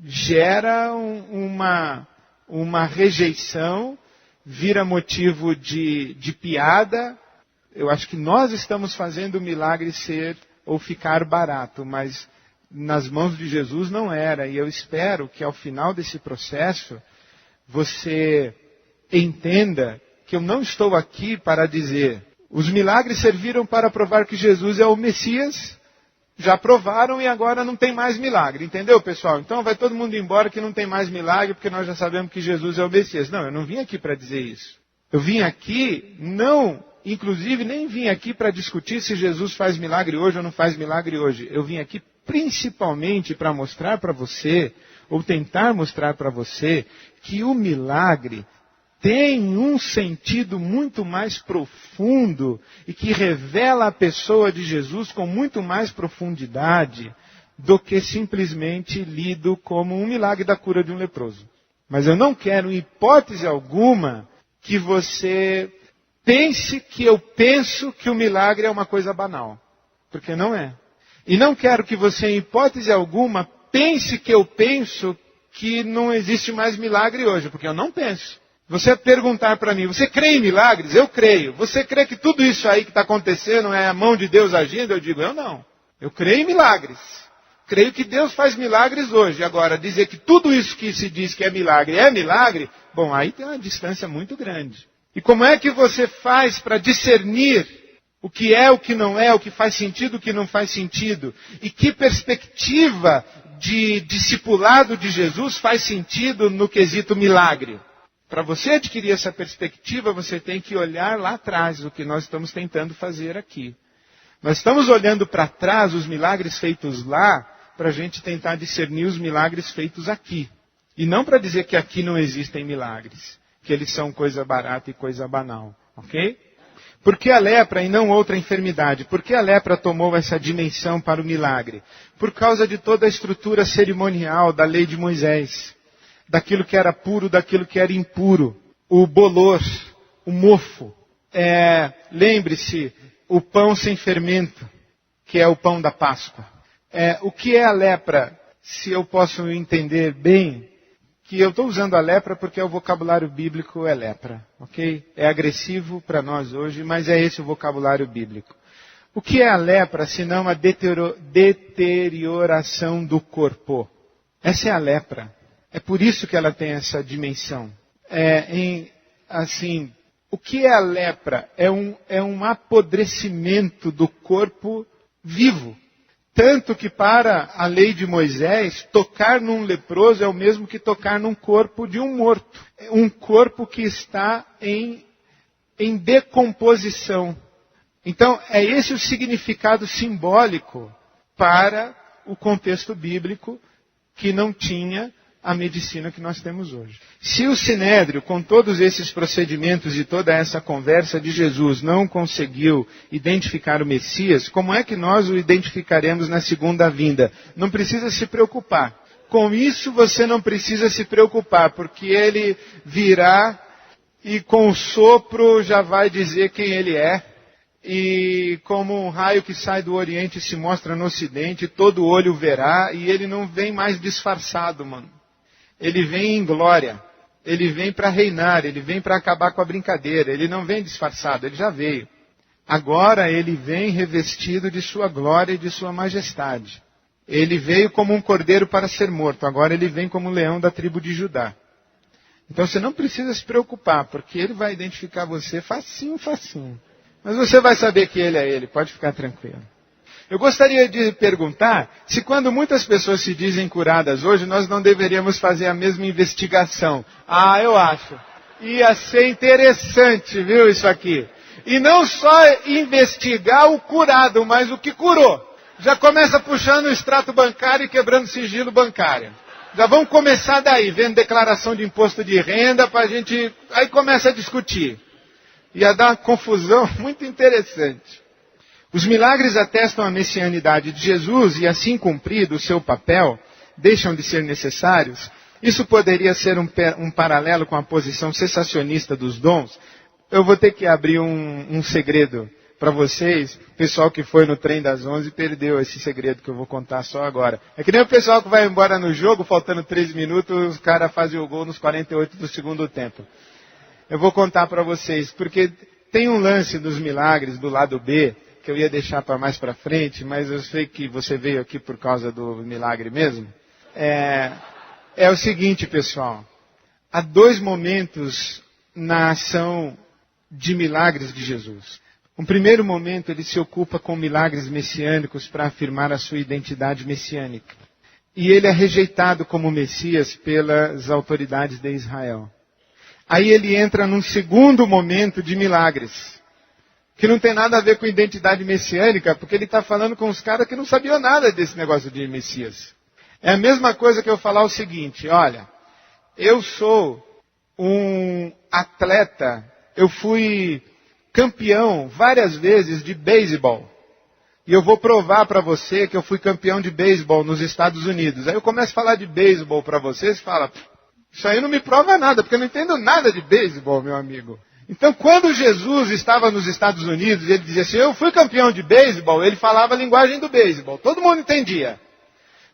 gera uma rejeição, vira motivo de piada. Eu acho que nós estamos fazendo o milagre ser ou ficar barato, mas nas mãos de Jesus não era. E eu espero que ao final desse processo, você entenda que eu não estou aqui para dizer os milagres serviram para provar que Jesus é o Messias. Já provaram e agora não tem mais milagre. Entendeu, pessoal? Então vai todo mundo embora que não tem mais milagre porque nós já sabemos que Jesus é o Messias. Não, eu não vim aqui para dizer isso. Eu vim aqui não inclusive, nem vim aqui para discutir se Jesus faz milagre hoje ou não faz milagre hoje. Eu vim aqui principalmente para mostrar para você, ou tentar mostrar para você, que o milagre tem um sentido muito mais profundo e que revela a pessoa de Jesus com muito mais profundidade do que simplesmente lido como um milagre da cura de um leproso. Mas eu não quero, em hipótese alguma, que você pense que eu penso que o milagre é uma coisa banal. Porque não é. E não quero que você, em hipótese alguma, pense que eu penso que não existe mais milagre hoje. Porque eu não penso. Você perguntar para mim, você crê em milagres? Eu creio. Você crê que tudo isso aí que está acontecendo é a mão de Deus agindo? Eu digo, eu não. Eu creio em milagres. Creio que Deus faz milagres hoje. Agora, dizer que tudo isso que se diz que é milagre, bom, aí tem uma distância muito grande. E como é que você faz para discernir o que é, o que não é, o que faz sentido, o que não faz sentido? E que perspectiva de discipulado de Jesus faz sentido no quesito milagre? Para você adquirir essa perspectiva, você tem que olhar lá atrás, o que nós estamos tentando fazer aqui. Nós estamos olhando para trás os milagres feitos lá, para a gente tentar discernir os milagres feitos aqui. E não para dizer que aqui não existem milagres, que eles são coisa barata e coisa banal, ok? Por que a lepra e não outra enfermidade? Por que a lepra tomou essa dimensão para o milagre? Por causa de toda a estrutura cerimonial da lei de Moisés. Daquilo que era puro, daquilo que era impuro. O bolor, o mofo. Lembre-se, o pão sem fermento, que é o pão da Páscoa. O que é a lepra? Se eu posso entender bem, que eu estou usando a lepra porque o vocabulário bíblico é lepra, ok? É agressivo para nós hoje, mas é esse o vocabulário bíblico. O que é a lepra, senão a deterioração do corpo? Essa é a lepra. É por isso que ela tem essa dimensão. O que é a lepra? É um apodrecimento do corpo vivo. Tanto que para a lei de Moisés, tocar num leproso é o mesmo que tocar num corpo de um morto. Um corpo que está em decomposição. Então, é esse o significado simbólico para o contexto bíblico que não tinha a medicina que nós temos hoje. Se o Sinédrio, com todos esses procedimentos e toda essa conversa de Jesus, não conseguiu identificar o Messias, como é que nós o identificaremos na segunda vinda? Não precisa se preocupar. Com isso você não precisa se preocupar, porque ele virá e com o sopro já vai dizer quem ele é. E como um raio que sai do Oriente se mostra no Ocidente, todo olho verá, e ele não vem mais disfarçado, mano. Ele vem em glória, ele vem para reinar, ele vem para acabar com a brincadeira, ele não vem disfarçado, ele já veio. Agora ele vem revestido de sua glória e de sua majestade. Ele veio como um cordeiro para ser morto, agora ele vem como um leão da tribo de Judá. Então você não precisa se preocupar, porque ele vai identificar você facinho, facinho. Mas você vai saber que ele é ele, pode ficar tranquilo. Eu gostaria de perguntar se quando muitas pessoas se dizem curadas hoje, nós não deveríamos fazer a mesma investigação. Eu acho. Ia ser interessante, viu, isso aqui. E não só investigar o curado, mas o que curou. Já começa puxando o extrato bancário e quebrando sigilo bancário. Já vamos começar daí, vendo declaração de imposto de renda para a gente... Aí começa a discutir. Ia dar uma confusão muito interessante. Os milagres atestam a messianidade de Jesus e, assim cumprido o seu papel, deixam de ser necessários. Isso poderia ser um paralelo com a posição cessacionista dos dons. Eu vou ter que abrir um segredo para vocês. O pessoal que foi no trem das 11 perdeu esse segredo que eu vou contar só agora. É que nem o pessoal que vai embora no jogo, faltando 3 minutos, os caras fazem o gol nos 48 do segundo tempo. Eu vou contar para vocês, porque tem um lance dos milagres do lado B, que eu ia deixar para mais para frente, mas eu sei que você veio aqui por causa do milagre mesmo. É o seguinte, pessoal. Há 2 momentos na ação de milagres de Jesus. No primeiro momento, ele se ocupa com milagres messiânicos para afirmar a sua identidade messiânica. E ele é rejeitado como Messias pelas autoridades de Israel. Aí ele entra num segundo momento de milagres. que não tem nada a ver com identidade messiânica, porque ele está falando com os caras que não sabiam nada desse negócio de Messias. É a mesma coisa que eu falar o seguinte, olha, eu sou um atleta, eu fui campeão várias vezes de beisebol. E eu vou provar para você que eu fui campeão de beisebol nos Estados Unidos. Aí eu começo a falar de beisebol para vocês e fala, isso aí não me prova nada, porque eu não entendo nada de beisebol, meu amigo. Então, quando Jesus estava nos Estados Unidos, ele dizia assim, eu fui campeão de beisebol, ele falava a linguagem do beisebol. Todo mundo entendia.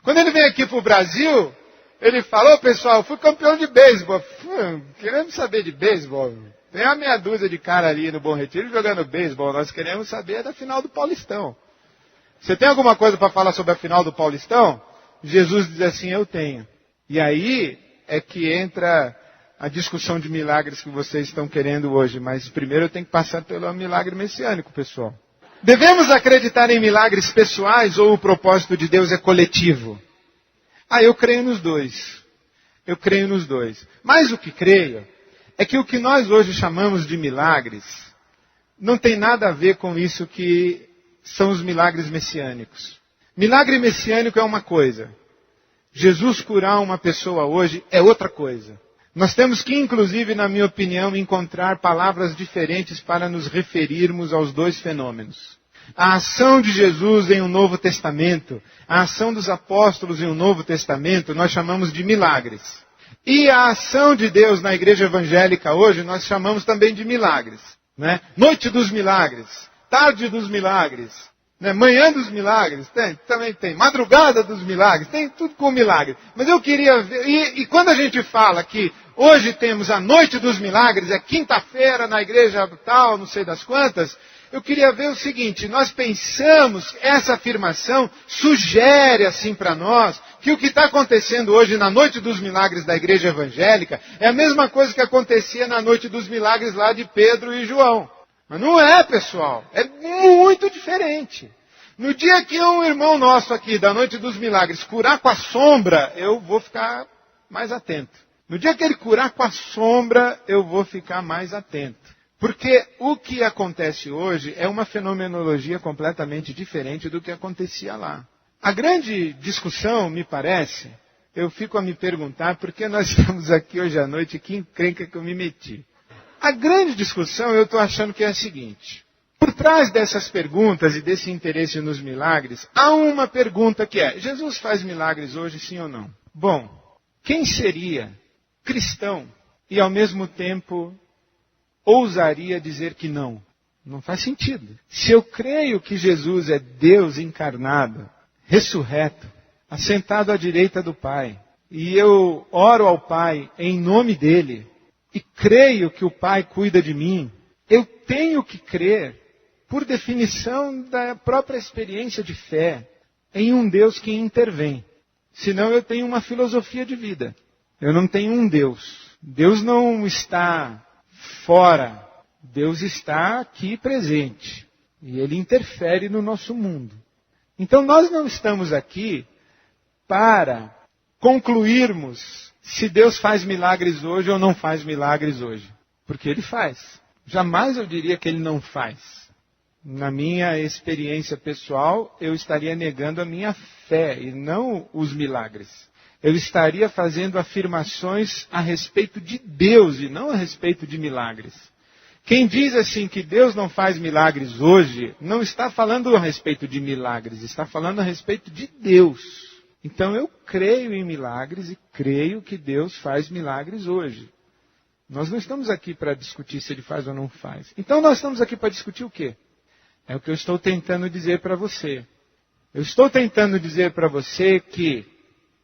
Quando ele vem aqui para o Brasil, ele falou, pessoal, eu fui campeão de beisebol. Queremos saber de beisebol. Tem uma meia dúzia de cara ali no Bom Retiro jogando beisebol. Nós queremos saber da final do Paulistão. Você tem alguma coisa para falar sobre a final do Paulistão? Jesus diz assim, eu tenho. E aí é que entra a discussão de milagres que vocês estão querendo hoje. Mas primeiro eu tenho que passar pelo milagre messiânico, pessoal. Devemos acreditar em milagres pessoais ou o propósito de Deus é coletivo? Eu creio nos dois. Eu creio nos dois. Mas o que creio é que o que nós hoje chamamos de milagres não tem nada a ver com isso que são os milagres messiânicos. Milagre messiânico é uma coisa. Jesus curar uma pessoa hoje é outra coisa. Nós temos que, inclusive, na minha opinião, encontrar palavras diferentes para nos referirmos aos dois fenômenos. A ação de Jesus em um Novo Testamento, a ação dos apóstolos em um Novo Testamento, nós chamamos de milagres. E a ação de Deus na igreja evangélica hoje, nós chamamos também de milagres. Né? Noite dos milagres, tarde dos milagres, né? Manhã dos milagres, também tem. Madrugada dos milagres, tem tudo com milagre. Mas eu queria ver, e quando a gente fala que hoje temos a noite dos milagres, é quinta-feira na igreja tal, não sei das quantas, eu queria ver o seguinte, nós pensamos, essa afirmação sugere assim para nós, que o que está acontecendo hoje na noite dos milagres da igreja evangélica é a mesma coisa que acontecia na noite dos milagres lá de Pedro e João. Mas não é, pessoal. É muito diferente. No dia que um irmão nosso aqui, da Noite dos Milagres, curar com a sombra, eu vou ficar mais atento. No dia que ele curar com a sombra, eu vou ficar mais atento. Porque o que acontece hoje é uma fenomenologia completamente diferente do que acontecia lá. A grande discussão, me parece, eu fico a me perguntar por que nós estamos aqui hoje à noite, que encrenca que eu me meti. A grande discussão eu estou achando que é a seguinte. Por trás dessas perguntas e desse interesse nos milagres, há uma pergunta que é, Jesus faz milagres hoje, sim ou não? Bom, quem seria cristão e ao mesmo tempo ousaria dizer que não? Não faz sentido. Se eu creio que Jesus é Deus encarnado, ressurreto, assentado à direita do Pai, e eu oro ao Pai em nome dele, e creio que o Pai cuida de mim, eu tenho que crer, por definição da própria experiência de fé, em um Deus que intervém. Senão eu tenho uma filosofia de vida. Eu não tenho um Deus. Deus não está fora. Deus está aqui presente. E Ele interfere no nosso mundo. Então nós não estamos aqui para concluirmos se Deus faz milagres hoje ou não faz milagres hoje. Porque Ele faz. Jamais eu diria que Ele não faz. Na minha experiência pessoal, eu estaria negando a minha fé e não os milagres. Eu estaria fazendo afirmações a respeito de Deus e não a respeito de milagres. Quem diz assim que Deus não faz milagres hoje, não está falando a respeito de milagres, está falando a respeito de Deus. Então eu creio em milagres e creio que Deus faz milagres hoje. Nós não estamos aqui para discutir se Ele faz ou não faz. Então nós estamos aqui para discutir o quê? É o que eu estou tentando dizer para você. Eu estou tentando dizer para você que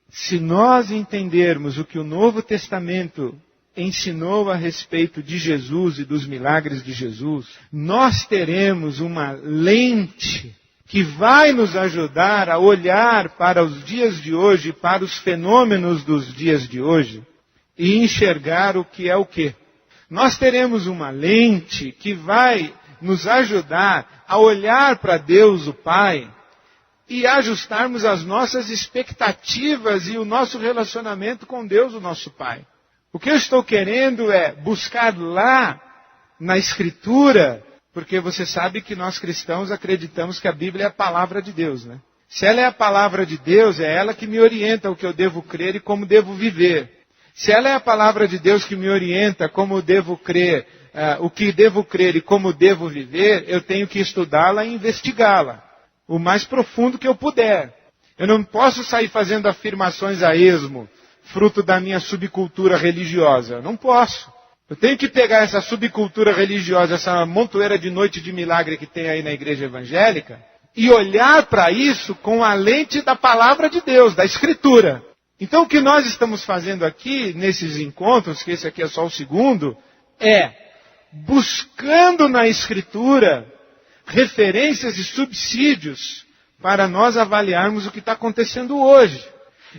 se nós entendermos o que o Novo Testamento ensinou a respeito de Jesus e dos milagres de Jesus, nós teremos uma lente que vai nos ajudar a olhar para os dias de hoje, para os fenômenos dos dias de hoje, e enxergar o que é o quê? Nós teremos uma lente que vai nos ajudar a olhar para Deus, o Pai, e ajustarmos as nossas expectativas e o nosso relacionamento com Deus, o nosso Pai. O que eu estou querendo é buscar lá, na Escritura, Porque você sabe que nós cristãos acreditamos que a Bíblia é a palavra de Deus, né? Se ela é a palavra de Deus, é ela que me orienta o que eu devo crer e como devo viver. Se ela é a palavra de Deus que me orienta como devo crer, o que devo crer e como devo viver, eu tenho que estudá-la e investigá-la, o mais profundo que eu puder. Eu não posso sair fazendo afirmações a esmo, fruto da minha subcultura religiosa. Não posso. Eu tenho que pegar essa subcultura religiosa, essa montoeira de noite de milagre que tem aí na igreja evangélica, e olhar para isso com a lente da palavra de Deus, da Escritura. Então o que nós estamos fazendo aqui, nesses encontros, que esse aqui é só o segundo, é buscando na Escritura referências e subsídios para nós avaliarmos o que está acontecendo hoje.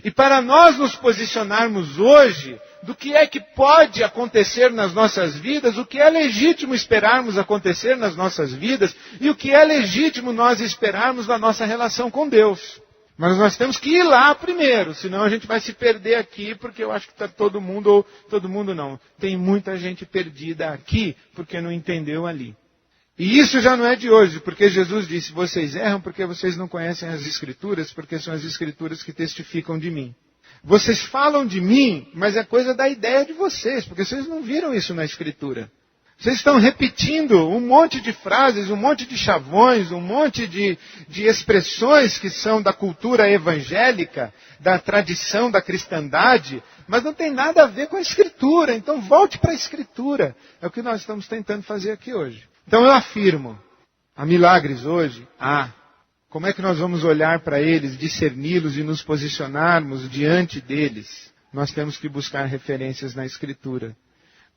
E para nós nos posicionarmos hoje do que é que pode acontecer nas nossas vidas, o que é legítimo esperarmos acontecer nas nossas vidas e o que é legítimo nós esperarmos na nossa relação com Deus. Mas nós temos que ir lá primeiro, senão a gente vai se perder aqui, porque eu acho que está todo mundo, ou todo mundo não. Tem muita gente perdida aqui, porque não entendeu ali. E isso já não é de hoje, porque Jesus disse, vocês erram porque vocês não conhecem as Escrituras, porque são as Escrituras que testificam de mim. Vocês falam de mim, mas é coisa da ideia de vocês, porque vocês não viram isso na Escritura. Vocês estão repetindo um monte de frases, um monte de chavões, um monte de expressões que são da cultura evangélica, da tradição da cristandade, mas não tem nada a ver com a Escritura. Então volte para a Escritura. É o que nós estamos tentando fazer aqui hoje. Então eu afirmo, há milagres hoje? Há. Como é que nós vamos olhar para eles, discerni-los e nos posicionarmos diante deles? Nós temos que buscar referências na Escritura.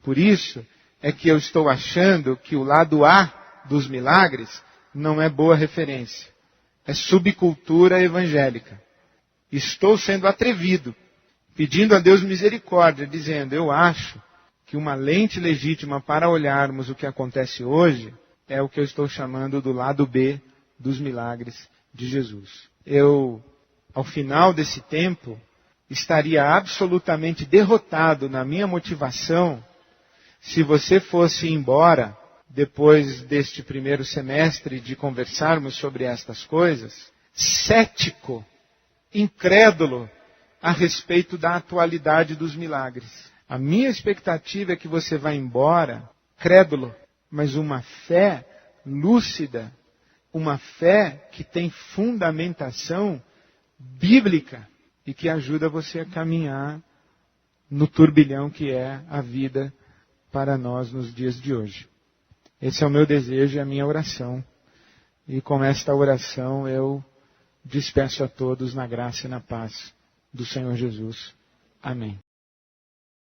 Por isso é que eu estou achando que o lado A dos milagres não é boa referência. É subcultura evangélica. Estou sendo atrevido, pedindo a Deus misericórdia, dizendo, eu acho que uma lente legítima para olharmos o que acontece hoje é o que eu estou chamando do lado B dos milagres de Jesus. Eu, ao final desse tempo, estaria absolutamente derrotado na minha motivação se você fosse embora, depois deste primeiro semestre de conversarmos sobre estas coisas, cético, incrédulo a respeito da atualidade dos milagres. A minha expectativa é que você vá embora crédulo, mas uma fé lúcida, uma fé que tem fundamentação bíblica e que ajuda você a caminhar no turbilhão que é a vida para nós nos dias de hoje. Esse é o meu desejo e a minha oração. E com esta oração eu despeço a todos na graça e na paz do Senhor Jesus. Amém.